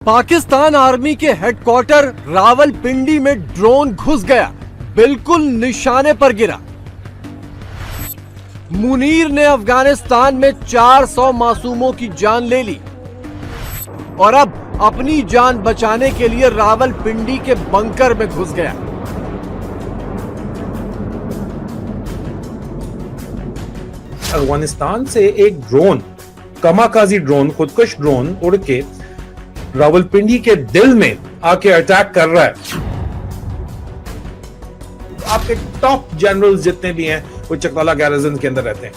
Pakistan army के headquarter Rawalpindi में drone घुस गया, बिल्कुल निशाने पर गिरा। मुनीर ने अफगानिस्तान में 400 मासूमों की जान ले ली और अब अपनी जान बचाने के लिए रावलपिंडी के बंकर में घुस गया। अफगानिस्तान से एक ड्रोन, कमाकाजी ड्रोन, खुदकुश ड्रोन उड़ के रावलपिंडी के दिल में आके अटैक कर रहा है। आपके टॉप जनरल्स जितने भी हैं वो चकवाला गैरिजन के अंदर रहते हैं,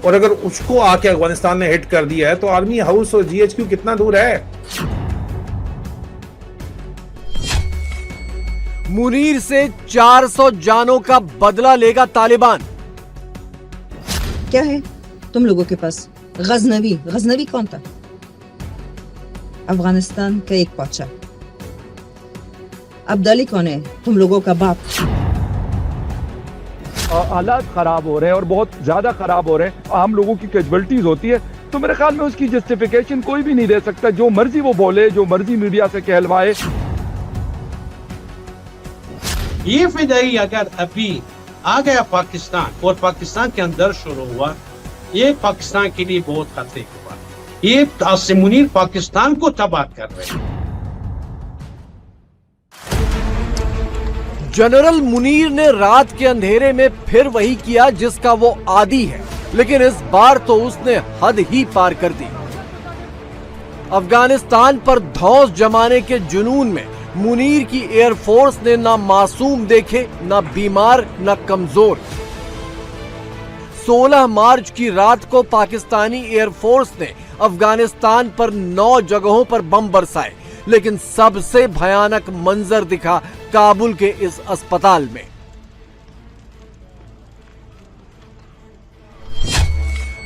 और अगर उसको आके अफगानिस्तान ने हिट कर दिया है तो आर्मी हाउस और जीएचक्यू कितना दूर है। मुनीर से 400 जानों का बदला लेगा तालिबान। क्या है तुम लोगों के पास? गजनवी कौन था? अफगानिस्तान का एक बादशाह। अब्दाली कौन है? तुम लोगों का बाप। हालात खराब हो रहे हैं और बहुत ज्यादा खराब हो रहे हैं, आम लोगों की कैजुअलिटीज होती है, तो मेरे ख्याल में उसकी जस्टिफिकेशन कोई भी नहीं दे सकता। जो मर्जी वो बोले, जो मर्जी मीडिया से कहलवाए। ये फिदाई अगर अभी आ गया पाकिस्तान और पाकिस्तान के अंदर शुरू हुआ, ये पाकिस्तान के लिए बहुत खतरे की बात। ये आसिम मुनीर पाकिस्तान को तबाह कर रहे हैं। जनरल मुनीर ने रात के अंधेरे में फिर वही किया जिसका वो आदी है, लेकिन इस बार तो उसने हद ही पार कर दी। अफगानिस्तान पर धौंस जमाने के जुनून में मुनीर की एयरफोर्स ने ना मासूम देखे, ना बीमार, ना कमजोर। 16 मार्च की रात को पाकिस्तानी एयरफोर्स ने अफगानिस्तान पर 9 जगहों पर बम बरसाए, लेकिन सबसे भयानक मंजर दिखा काबुल के इस अस्पताल में।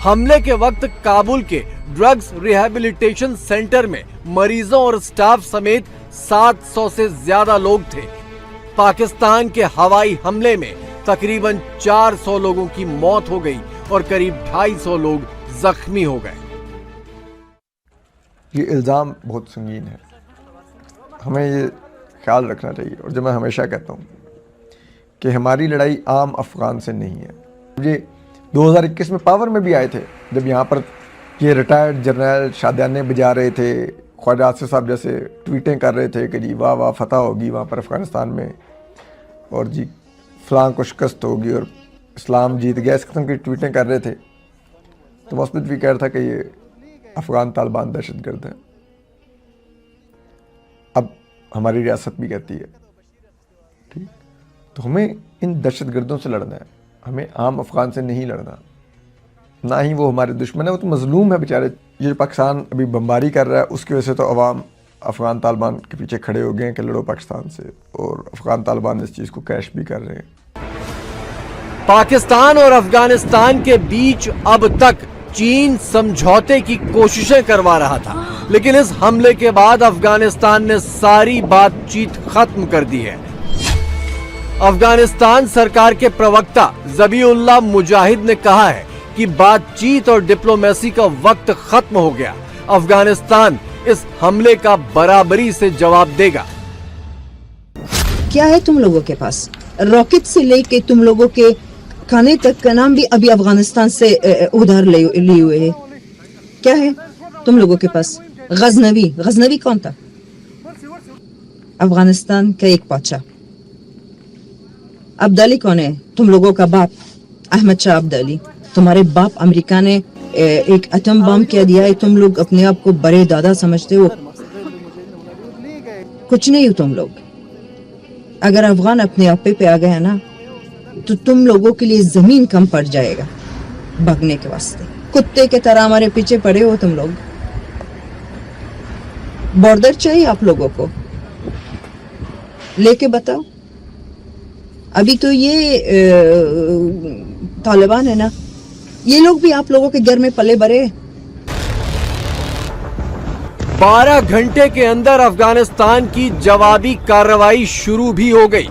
हमले के वक्त काबुल के ड्रग्स रिहैबिलिटेशन सेंटर में मरीजों और स्टाफ समेत 700 से ज्यादा लोग थे। पाकिस्तान के हवाई हमले में तकरीबन 400 लोगों की मौत हो गई और करीब 250 लोग जख्मी हो गए। ये इल्ज़ाम बहुत संगीन है, हमें ये ख्याल रखना चाहिए। और जो मैं हमेशा कहता हूँ कि हमारी लड़ाई आम अफ़गान से नहीं है। ये 2021 में पावर में भी आए थे, जब यहाँ पर ये रिटायर्ड जर्नल शादियाने बजा रहे थे, ख्वाजा आसिफ साहब जैसे ट्वीटें कर रहे थे कि जी वाह वाह फतह होगी वहाँ पर अफ़गानिस्तान में, और जी फलां को शिकस्त होगी और इस्लाम जीत गया, इस किस्म की ट्वीटें कर रहे थे। तो मस्जिद भी कह रहा था कि ये अफ़गान तालिबान दहशतगर्द हैं। अब हमारी रियासत भी कहती है, ठीक, तो हमें इन दहशतगर्दों से लड़ना है, हमें आम अफ़गान से नहीं लड़ना। ना ही वो हमारे दुश्मन है, वो तो मजलूम है बेचारे। ये पाकिस्तान अभी बमबारी कर रहा है, उसकी वजह से तो अवाम अफ़गान तालिबान के पीछे खड़े हो गए हैं कि लड़ो पाकिस्तान से, और अफ़गान तालिबान इस चीज़ को कैश भी कर रहे हैं। पाकिस्तान और अफगानिस्तान के बीच अब तक चीन समझौते की कोशिशें करवा रहा था, लेकिन इस हमले के बाद अफगानिस्तान ने सारी बातचीत खत्म कर दी है। अफगानिस्तान सरकार के प्रवक्ता ज़बीउल्लाह मुजाहिद ने कहा है कि बातचीत और डिप्लोमेसी का वक्त खत्म हो गया। अफगानिस्तान इस हमले का बराबरी से जवाब देगा। क्या है तुम लोगों के पास? रॉकेट से लेके तुम लोगों के खाने तक का नाम भी अभी अफगानिस्तान से उधार लिए हुए है। क्या है तुम लोगों के पास? गजनवी कौन था? अफगानिस्तान का एक बादशाह। अब्दाली कौन है? तुम लोगों का बाप, अहमद शाह अब्दाली। तुम्हारे बाप अमेरिका ने एक एटम बम क्या दिया है, तुम लोग अपने आप को बड़े दादा समझते हो। कुछ नहीं हो तुम लोग। अगर अफगान अपने आपे पे आ गया ना, तो तुम लोगों के लिए जमीन कम पड़ जाएगा भागने के वास्ते। कुत्ते के तरह हमारे पीछे पड़े हो तुम लोग। बॉर्डर चाहिए आप लोगों को, लेके बताओ। अभी तो ये तालिबान है ना, ये लोग भी आप लोगों के घर में पले बड़े। 12 घंटे के अंदर अफगानिस्तान की जवाबी कार्रवाई शुरू भी हो गई।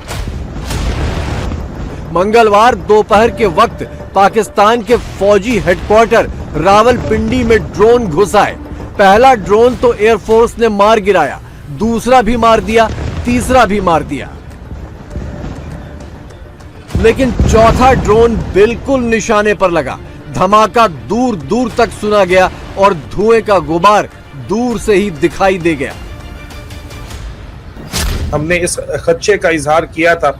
मंगलवार दोपहर के वक्त पाकिस्तान के फौजी हेडक्वार्टर रावलपिंडी में ड्रोन घुस आए। पहला ड्रोन तो एयरफोर्स ने मार गिराया, दूसरा भी मार दिया, तीसरा भी मार दिया, लेकिन चौथा ड्रोन बिल्कुल निशाने पर लगा। धमाका दूर दूर तक सुना गया और धुएं का गुबार दूर से ही दिखाई दे गया। हमने इस खदशे का इजहार किया था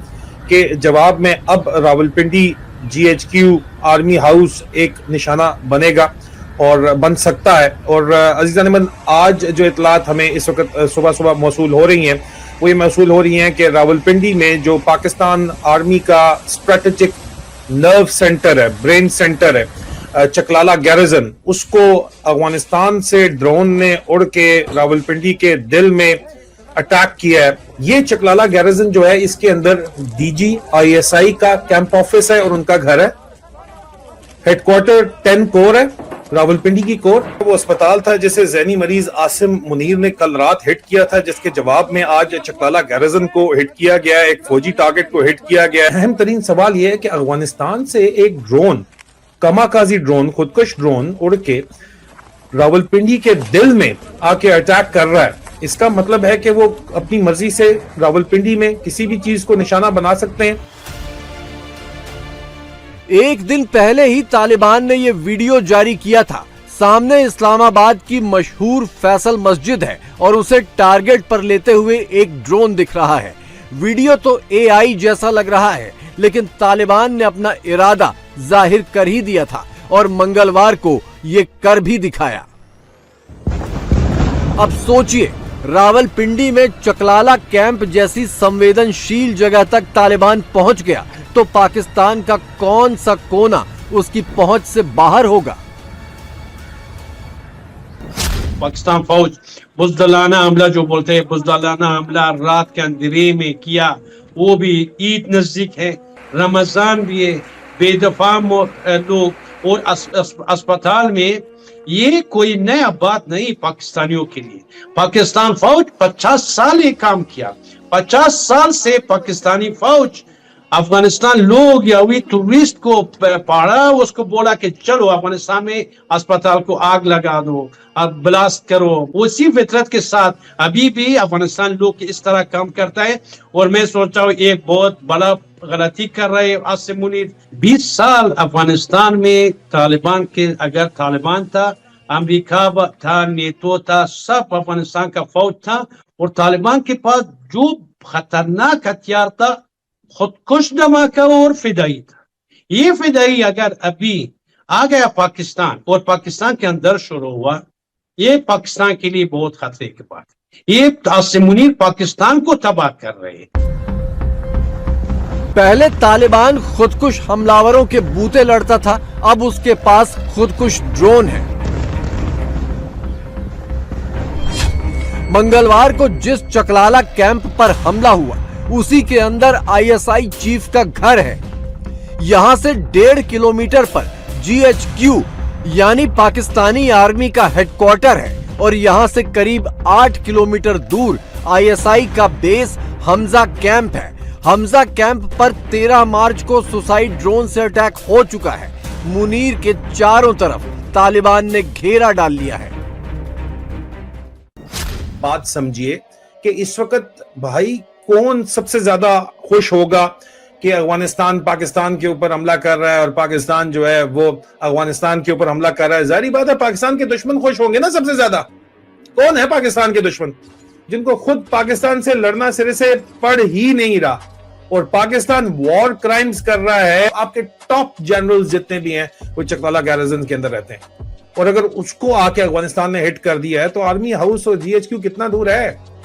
कि जवाब में अब रावलपिंडी GHQ आर्मी हाउस एक निशाना बनेगा और बन सकता है। और अजीज़ान मन, आज जो इतलात हमें इस वक्त सुबह सुबह मौसूल हो रही हैं वो ये मौसूल हो रही हैं कि रावलपिंडी में जो पाकिस्तान आर्मी का स्ट्रेटेजिक नर्व सेंटर है, ब्रेन सेंटर है, चकलाला गैरिजन, उसको अफगानिस्तान से ड्रोन ने उड़ के रावलपिंडी के दिल में अटैक किया है। ये चकलाला गैरिजन जो है इसके अंदर DG ISI का कैंप ऑफिस है और उनका घर है। हेडक्वार्टर 10 कोर है, रावलपिंडी की कोर। वो अस्पताल था जिसे ज़हनी मरीज आसिम मुनीर ने कल रात हिट किया था, जिसके जवाब में आज चकलाला गैरिजन को हिट किया गया, एक फौजी टारगेट को हिट किया गया। अहम तरीन सवाल यह है कि अफगानिस्तान से एक ड्रोन, कमाकाजी ड्रोन, खुदकुश ड्रोन उड़ के रावलपिंडी के दिल में आके अटैक कर रहा है। इसका मतलब है कि वो अपनी मर्जी से रावलपिंडी में किसी भी चीज को निशाना बना सकते हैं। एक दिन पहले ही तालिबान ने यह वीडियो जारी किया था। सामने इस्लामाबाद की मशहूर फैसल मस्जिद है और उसे टारगेट पर लेते हुए एक ड्रोन दिख रहा है। वीडियो तो AI जैसा लग रहा है, लेकिन तालिबान ने अपना इरादा जाहिर कर ही दिया था और मंगलवार को ये कर भी दिखाया। अब सोचिए, रावलपिंडी में चकलाला कैंप जैसी संवेदनशील जगह तक तालिबान पहुंच गया तो पाकिस्तान का कौन सा कोना उसकी पहुंच से बाहर होगा। पाकिस्तान फौज बुज़दिलाना हमला, जो बोलते हैं बुज़दिलाना हमला, रात के अंधेरे में किया। वो भी ईद नजदीक है, रमजान भी है, बेदफा लोग और अस्पताल में। ये कोई नया बात नहीं पाकिस्तानियों के लिए। पाकिस्तान फौज 50 साल ये काम किया। 50 साल से पाकिस्तानी फौज अफगानिस्तान लोग या भी टूरिस्ट को पढ़ा, उसको बोला कि चलो अफगानिस्तान में अस्पताल को आग लगा दो, अब ब्लास्ट करो। उसी फितरत के साथ अभी भी अफगानिस्तान लोग इस तरह काम करता है। और मैं सोचता हूँ एक बहुत बड़ा गलती कर रहे हैं आसिम मुनीर। 20 साल अफगानिस्तान में तालिबान के, अगर तालिबान था, अमेरिका था, नेटो था, सब अफगानिस्तान का फौज था। और तालिबान के पास जो खतरनाक हथियार था, खुदकुश धमाका और फिदाई था। ये फिदाई अगर अभी आ गया पाकिस्तान और पाकिस्तान के अंदर शुरू हुआ, ये पाकिस्तान के लिए बहुत खतरे की बात है। ये आसिम मुनीर पाकिस्तान को तबाह कर रहे हैं। पहले तालिबान खुदकुश हमलावरों के बूते लड़ता था, अब उसके पास खुदकुश ड्रोन है। मंगलवार को जिस चकलाला कैंप पर हमला हुआ उसी के अंदर ISI चीफ का घर है। यहां से 1.5 किलोमीटर पर GHQ यानी पाकिस्तानी आर्मी का हेडक्वार्टर है और यहां से करीब 8 किलोमीटर दूर ISI का बेस हमजा कैंप है। हमजा कैंप पर 13 मार्च को सुसाइड ड्रोन से अटैक हो चुका है। मुनीर के चारों तरफ तालिबान ने घेरा डाल लिया है। बात समझिए कि इस वक्त भाई कौन सबसे ज्यादा खुश होगा कि अफगानिस्तान पाकिस्तान के ऊपर हमला कर रहा है और पाकिस्तान जो है वो अफगानिस्तान के ऊपर हमला कर रहा है। जाहिर बात है पाकिस्तान के दुश्मन खुश होंगे ना। सबसे ज्यादा कौन है पाकिस्तान के दुश्मन? जिनको खुद पाकिस्तान से लड़ना सिरे से पड़ ही नहीं रहा और पाकिस्तान वॉर क्राइम्स कर रहा है। आपके टॉप जनरल्स जितने भी हैं वो चकलाला गैरिजन के अंदर रहते हैं और अगर उसको आके अफगानिस्तान ने हिट कर दिया है तो आर्मी हाउस और GHQ कितना दूर है?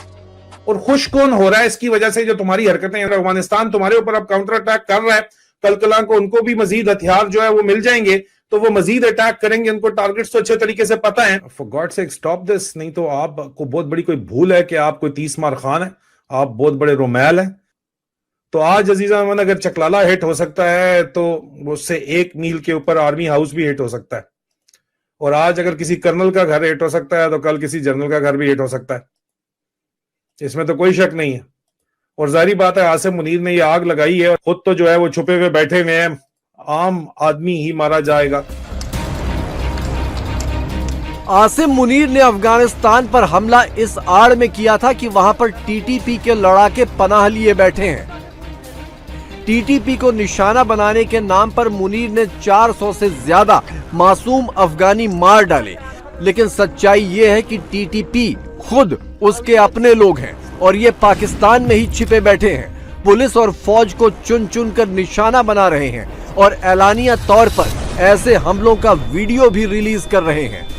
और खुश कौन हो रहा है इसकी वजह से? जो तुम्हारी हरकतें, अफगानिस्तान तुम्हारे ऊपर अब काउंटर अटैक कर रहा है, कल कला को उनको भी मजीद हथियार जो है वो मिल जाएंगे तो वो मजीद अटैक करेंगे। उनको टारगेट्स तो अच्छे तरीके से पता है। For God sake stop this, नहीं तो आपको बहुत बड़ी कोई भूल है कि आप कोई 30 मार खान है, आप बहुत बड़े रोमैल हैं। तो आज अजीजा अमन अगर चकलाला हिट हो सकता है तो उससे 1 मील के ऊपर आर्मी हाउस भी हिट हो सकता है। और आज अगर किसी कर्नल का घर हिट हो सकता है तो कल किसी जनरल का घर भी हिट हो सकता है, इसमें तो कोई शक नहीं है। और जाहिर बात है आसिम मुनीर ने ये आग लगाई है और खुद तो जो है वो छुपे हुए बैठे हुए हैं, आम आदमी ही मारा जाएगा। आसिम मुनीर ने अफगानिस्तान पर हमला इस आड़ में किया था कि वहां पर टीटीपी के लड़ाके पनाह लिए बैठे हैं। टीटीपी को निशाना बनाने के नाम पर मुनीर ने 400 से ज्यादा मासूम अफगानी मार डाले, लेकिन सच्चाई ये है कि टीटीपी खुद उसके अपने लोग हैं और ये पाकिस्तान में ही छिपे बैठे हैं। पुलिस और फौज को चुन चुन कर निशाना बना रहे हैं और एलानिया तौर पर ऐसे हमलों का वीडियो भी रिलीज कर रहे हैं।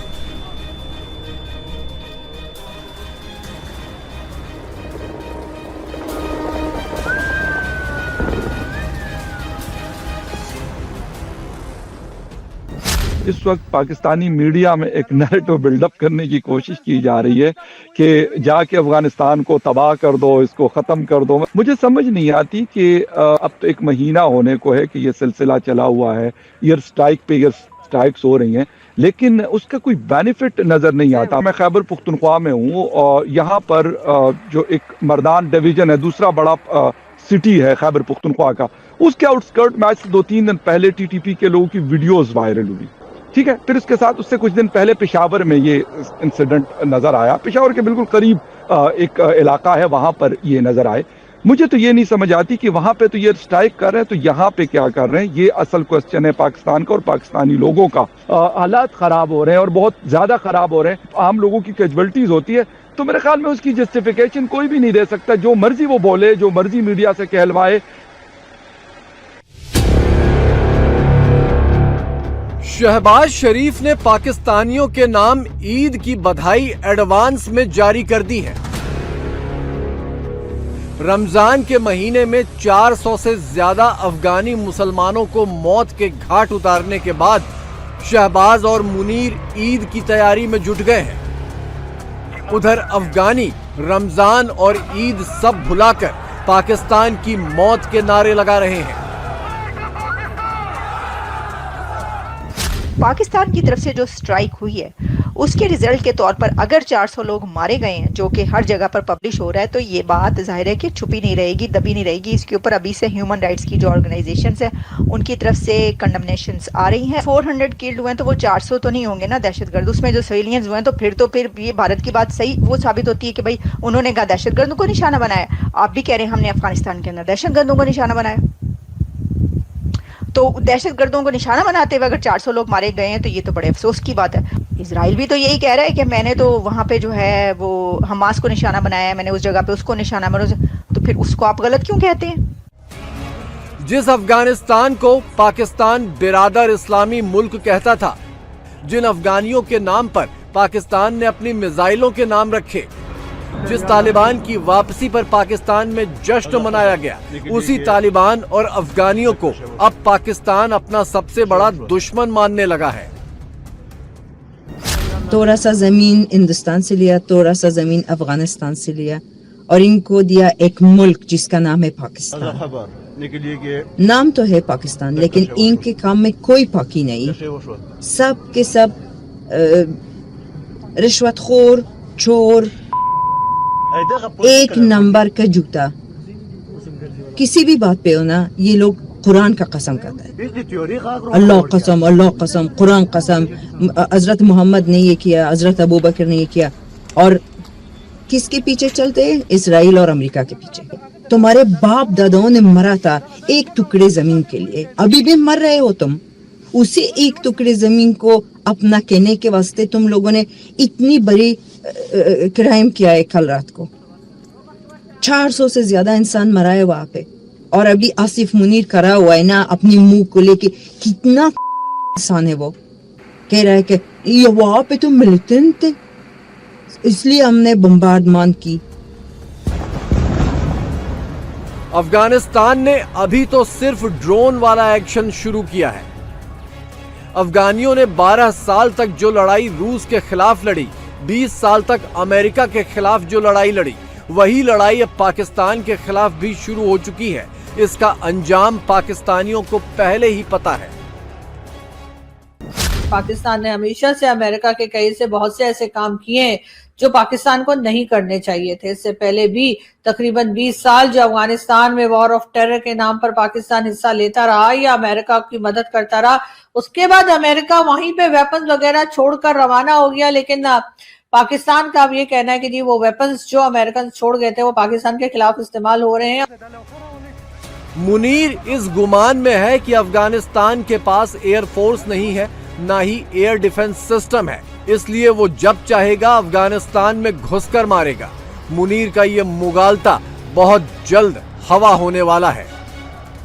इस वक्त पाकिस्तानी मीडिया में एक नैरेटिव बिल्डअप करने की कोशिश की जा रही है कि जाके अफगानिस्तान को तबाह कर दो, इसको ख़त्म कर दो। मुझे समझ नहीं आती कि अब तो 1 महीना होने को है कि ये सिलसिला चला हुआ है, एयर स्ट्राइक पे एयर स्ट्राइक्स हो रही हैं, लेकिन उसका कोई बेनिफिट नज़र नहीं आता। मैं खैबर पुख्तनख्वा में हूँ और यहाँ पर जो एक मर्दान डिवीज़न है, दूसरा बड़ा सिटी है खैबर पुख्तनख्वा का, उसके आउटस्कर्ट में आज से 2-3 दिन पहले टीटीपी के लोगों की वीडियोस वायरल हुई। ठीक है, फिर इसके साथ उससे कुछ दिन पहले पेशावर में ये इंसिडेंट नजर आया। पेशावर के बिल्कुल करीब एक इलाका है, वहां पर ये नजर आए। मुझे तो ये नहीं समझ आती कि वहां पे तो ये स्ट्राइक कर रहे हैं तो यहाँ पे क्या कर रहे हैं। ये असल क्वेश्चन है पाकिस्तान का और पाकिस्तानी लोगों का। हालात खराब हो रहे हैं और बहुत ज्यादा खराब हो रहे हैं। आम लोगों की कैजुअल्टीज होती है तो मेरे ख्याल में उसकी जस्टिफिकेशन कोई भी नहीं दे सकता। जो मर्जी वो बोले, जो मर्जी मीडिया से कहलवाए। शहबाज शरीफ ने पाकिस्तानियों के नाम ईद की बधाई एडवांस में जारी कर दी है। रमजान के महीने में 400 से ज्यादा अफगानी मुसलमानों को मौत के घाट उतारने के बाद शहबाज और मुनीर ईद की तैयारी में जुट गए हैं। उधर अफगानी रमजान और ईद सब भुलाकर पाकिस्तान की मौत के नारे लगा रहे हैं। पाकिस्तान की तरफ से जो स्ट्राइक हुई है उसके रिजल्ट के तौर पर अगर 400 लोग मारे गए हैं, जो कि हर जगह पर पब्लिश हो रहा है, तो ये बात जाहिर है कि छुपी नहीं रहेगी, दबी नहीं रहेगी। इसके ऊपर अभी से ह्यूमन राइट्स की जो ऑर्गेनाइजेशंस है उनकी तरफ से कंडमनेशंस आ रही हैं। 400 किल्ड हुए हैं तो वो 400 तो नहीं होंगे ना दहशतगर्द, उसमें जो सिविलियंस हुए हैं, तो फिर ये भारत की बात सही वो साबित होती है कि भाई उन्होंने दहशतगर्दों को निशाना बनाया। आप भी कह रहे हैं हमने अफगानिस्तान के अंदर दहशतगर्दों को निशाना बनाया, तो दहशतगर्दों को निशाना बनाते हुए अगर 400 लोग मारे गए हैं तो ये तो बड़े अफसोस की बात है। इजराइल भी तो यही कह रहा है कि मैंने तो वहां पे जो है वो हमास को निशाना बनाया है, मैंने उस जगह पे उसको निशाना बनाया, तो फिर उसको आप गलत क्यों कहते हैं? जिस अफगानिस्तान को पाकिस्तान बिरादर इस्लामी मुल्क कहता था, जिन अफगानियों के नाम पर पाकिस्तान ने अपनी मिसाइलों के नाम रखे, जिस तालिबान की वापसी पर पाकिस्तान में जश्न मनाया गया, उसी तालिबान और अफगानियों को अब पाकिस्तान अपना सबसे बड़ा दुश्मन मानने लगा है। थोड़ा सा जमीन हिंदुस्तान से लिया, थोड़ा सा जमीन अफगानिस्तान से लिया और इनको दिया एक मुल्क जिसका नाम है पाकिस्तान। नाम तो है पाकिस्तान, लेकिन इनके काम में कोई पाकी नहीं। सब के सब रिश्वतखोर, चोर, एक नंबर का जूता। किसी भी बात पे हो ना, ये लोग कुरान का कसम करता है, अल्लाह कसम, कुरान कसम, हजरत मोहम्मद ने ये किया, हजरत अबू बकर ने ये किया। और किसके पीछे चलते हैं? इसराइल और अमेरिका के पीछे। तुम्हारे बाप दादाओं ने मरा था एक टुकड़े जमीन के लिए, अभी भी मर रहे हो तुम। उसी एक टुकड़े जमीन को अपना कहने के वास्ते तुम लोगों ने इतनी बड़ी क्राइम किया है। कल रात को 400 से ज्यादा इंसान मरा है वहां पे, और अभी आसिफ मुनीर करा हुआ है ना अपनी मुंह को लेके, कितना इंसान है वो, कह रहा है कि ये वहां पे तो मिलिटेंट थे इसलिए हमने बम्बार्डमान की। अफगानिस्तान ने अभी तो सिर्फ ड्रोन वाला एक्शन शुरू किया है। अफगानियों ने 12 साल तक जो लड़ाई रूस के खिलाफ लड़ी, 20 साल तक अमेरिका के खिलाफ जो लड़ाई लड़ी, वही लड़ाई अब पाकिस्तान के खिलाफ भी शुरू हो चुकी है। इसका अंजाम पाकिस्तानियों को पहले ही पता है। पाकिस्तान ने हमेशा से अमेरिका के कई से बहुत से ऐसे काम किए हैं जो पाकिस्तान को नहीं करने चाहिए थे। इससे पहले भी तकरीबन 20 साल जो अफगानिस्तान में वॉर ऑफ टेरर के नाम पर पाकिस्तान हिस्सा लेता रहा या अमेरिका की मदद करता रहा, उसके बाद अमेरिका वहीं पे वेपन्स वगैरह छोड़कर रवाना हो गया। लेकिन पाकिस्तान का अब ये कहना है कि जी वो वेपन्स जो अमेरिकन छोड़ गए थे वो पाकिस्तान के खिलाफ इस्तेमाल हो रहे हैं। मुनीर इस गुमान में है कि अफगानिस्तान के पास एयरफोर्स नहीं है, ना ही एयर डिफेंस सिस्टम है, इसलिए वो जब चाहेगा अफगानिस्तान में घुसकर मारेगा। मुनीर का ये मुगालता बहुत जल्द हवा होने वाला है।